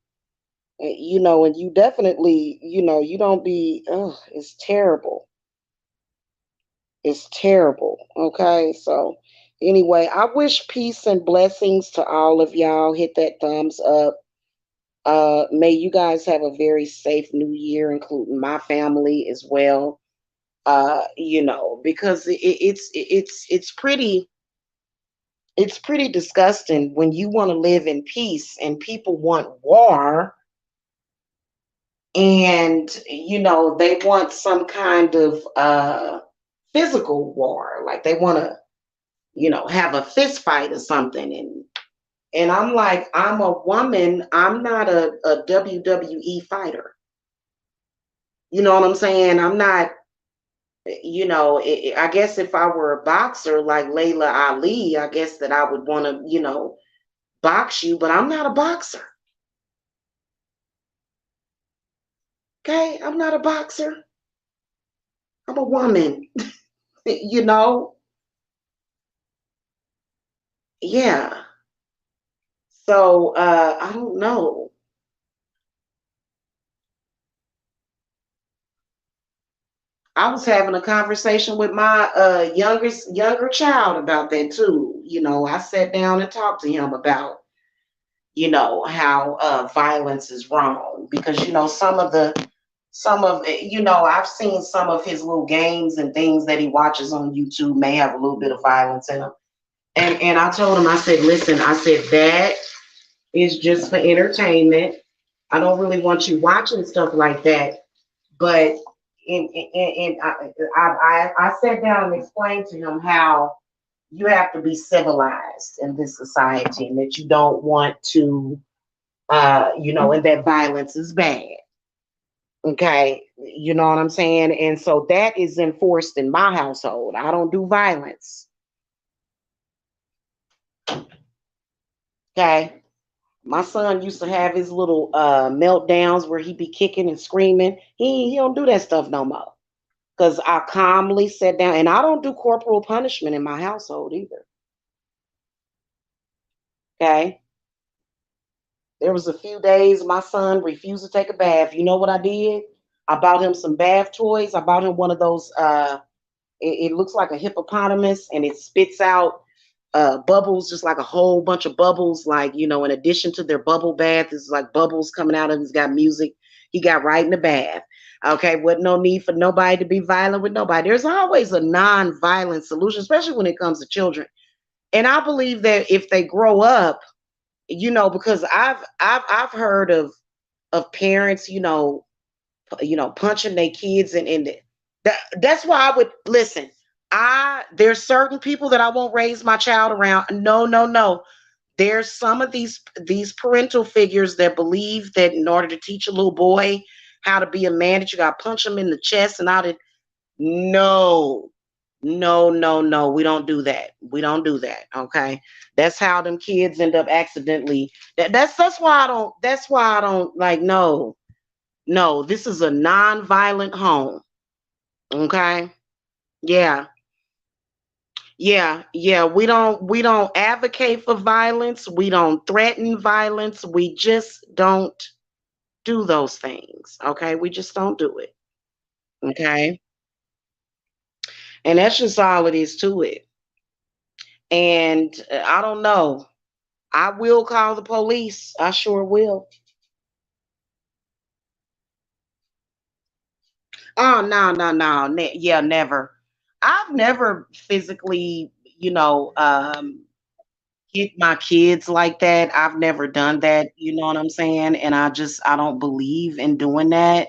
you definitely, you don't be. It's terrible. It's terrible. Okay, so anyway, I wish peace and blessings to all of y'all. Hit that thumbs up. May you guys have a very safe new year, including my family as well. Because it's pretty disgusting when you want to live in peace and people want war, and they want some kind of physical war, like they want to have a fist fight or something. And I'm like, I'm a woman, I'm not a WWE fighter. You know what I'm saying? I'm not, I guess if I were a boxer like Layla Ali, I guess that I would want to, box you, but I'm not a boxer. Okay? I'm not a boxer. I'm a woman. you know? Yeah. So I don't know. I was having a conversation with my younger child about that too. I sat down and talked to him about how violence is wrong, because I've seen some of his little games and things that he watches on YouTube may have a little bit of violence in them. And I told him, I said, listen, I said, that is just for entertainment. I don't really want you watching stuff like that. But I sat down and explained to him how you have to be civilized in this society, and that you don't want to, and that violence is bad. Okay. You know what I'm saying? And so that is enforced in my household. I don't do violence. Okay. My son used to have his little meltdowns where he be kicking and screaming. He don't do that stuff no more. Because I calmly sat down, and I don't do corporal punishment in my household either. Okay. There was a few days my son refused to take a bath. You know what I did? I bought him some bath toys. I bought him one of those it looks like a hippopotamus, and it spits out bubbles, just like a whole bunch of bubbles. Like, in addition to their bubble bath, it's like bubbles coming out of it. It's got music. He got right in the bath. Okay, wasn't no need for nobody to be violent with nobody. There's always a non-violent solution, especially when it comes to children. And I believe that if they grow up, because I've heard of parents, punching their kids, and that's why I would listen. There's certain people that I won't raise my child around. No, no, no. There's some of these parental figures that believe that in order to teach a little boy how to be a man, that you got to punch him in the chest and out it. No, no, no, no. We don't do that. We don't do that. Okay, that's how them kids end up accidentally. That's why I don't. That's why I don't like. No, no. This is a non-violent home. Okay. Yeah. Yeah, yeah, we don't advocate for violence. We don't threaten violence. We just don't do those things. Okay? We just don't do it. Okay? And that's just all it is to it. And I don't know. I will call the police. I sure will. Oh no, no, no. Yeah, never. I've never physically, hit my kids like that. I've never done that, you know what I'm saying? And I don't believe in doing that.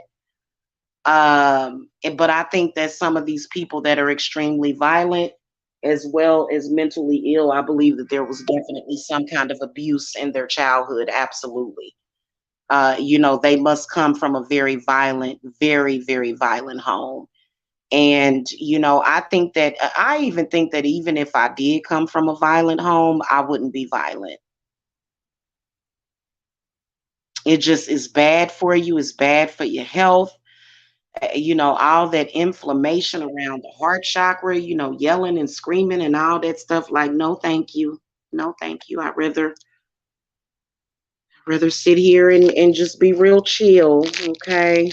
But I think that some of these people that are extremely violent as well as mentally ill, I believe that there was definitely some kind of abuse in their childhood. Absolutely. They must come from a very violent, very, very violent home. And, I think that I even think that even if I did come from a violent home, I wouldn't be violent. It just is bad for you, it's bad for your health. All that inflammation around the heart chakra, yelling and screaming and all that stuff. Like, no, thank you. No, thank you. I'd rather sit here and just be real chill. Okay.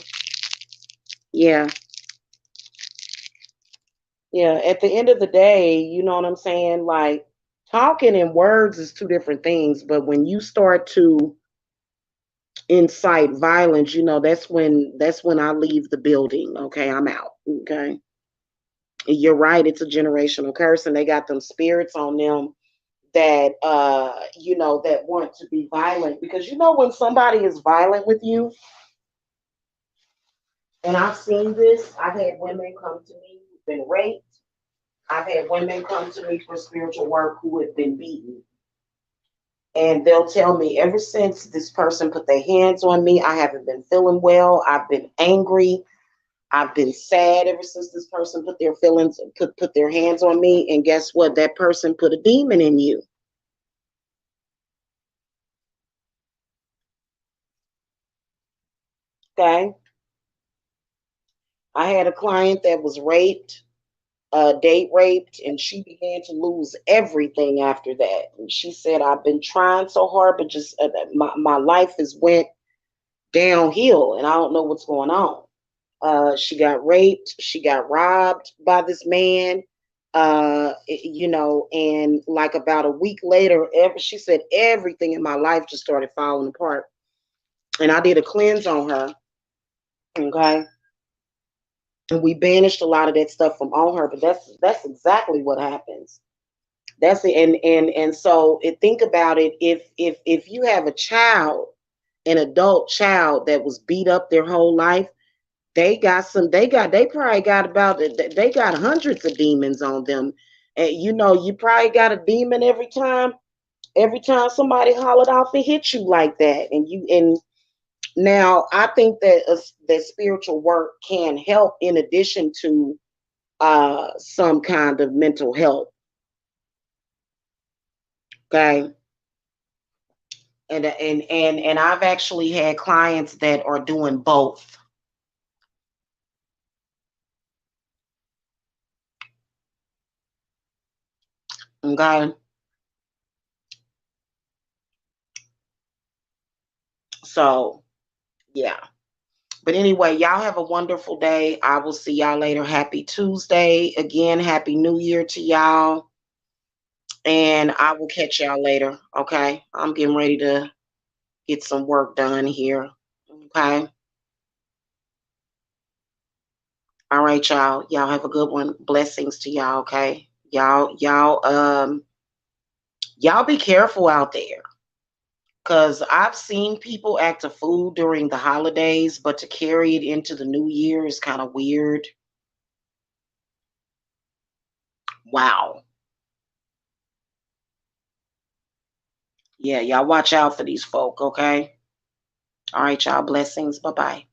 Yeah. Yeah. At the end of the day, you know what I'm saying? Like, talking in words is two different things. But when you start to incite violence, that's when I leave the building. Okay. I'm out. Okay. You're right. It's a generational curse, and they got them spirits on them that that want to be violent, because when somebody is violent with you, and I've seen this. I've had women come to me who've been raped. I've had women come to me for spiritual work who have been beaten, and they'll tell me, ever since this person put their hands on me, I haven't been feeling well. I've been angry. I've been sad ever since this person put their hands on me. And guess what? That person put a demon in you. Okay. I had a client that was raped, date raped, and she began to lose everything after that. And she said, I've been trying so hard, but just my life has went downhill, and I don't know what's going on. She got raped. She got robbed by this man. And like about a week later, she said everything in my life just started falling apart. And I did a cleanse on her. Okay. And we banished a lot of that stuff from on her, but that's exactly what happens. That's it. And so think about it. If you have a child, an adult child that was beat up their whole life, they probably got they got hundreds of demons on them. And you probably got a demon every time somebody hollered off and hit you like that. And now I think that spiritual work can help in addition to some kind of mental health. Okay. And I've actually had clients that are doing both. Okay. So yeah. But anyway, y'all have a wonderful day. I will see y'all later. Happy Tuesday. Again, happy New Year to y'all. And I will catch y'all later. Okay. I'm getting ready to get some work done here. Okay. All right, y'all. Y'all have a good one. Blessings to y'all. Okay. Y'all be careful out there. Cause I've seen people act a fool during the holidays, but to carry it into the new year is kind of weird. Wow. Yeah, y'all watch out for these folk, okay? All right, y'all. Blessings. Bye bye.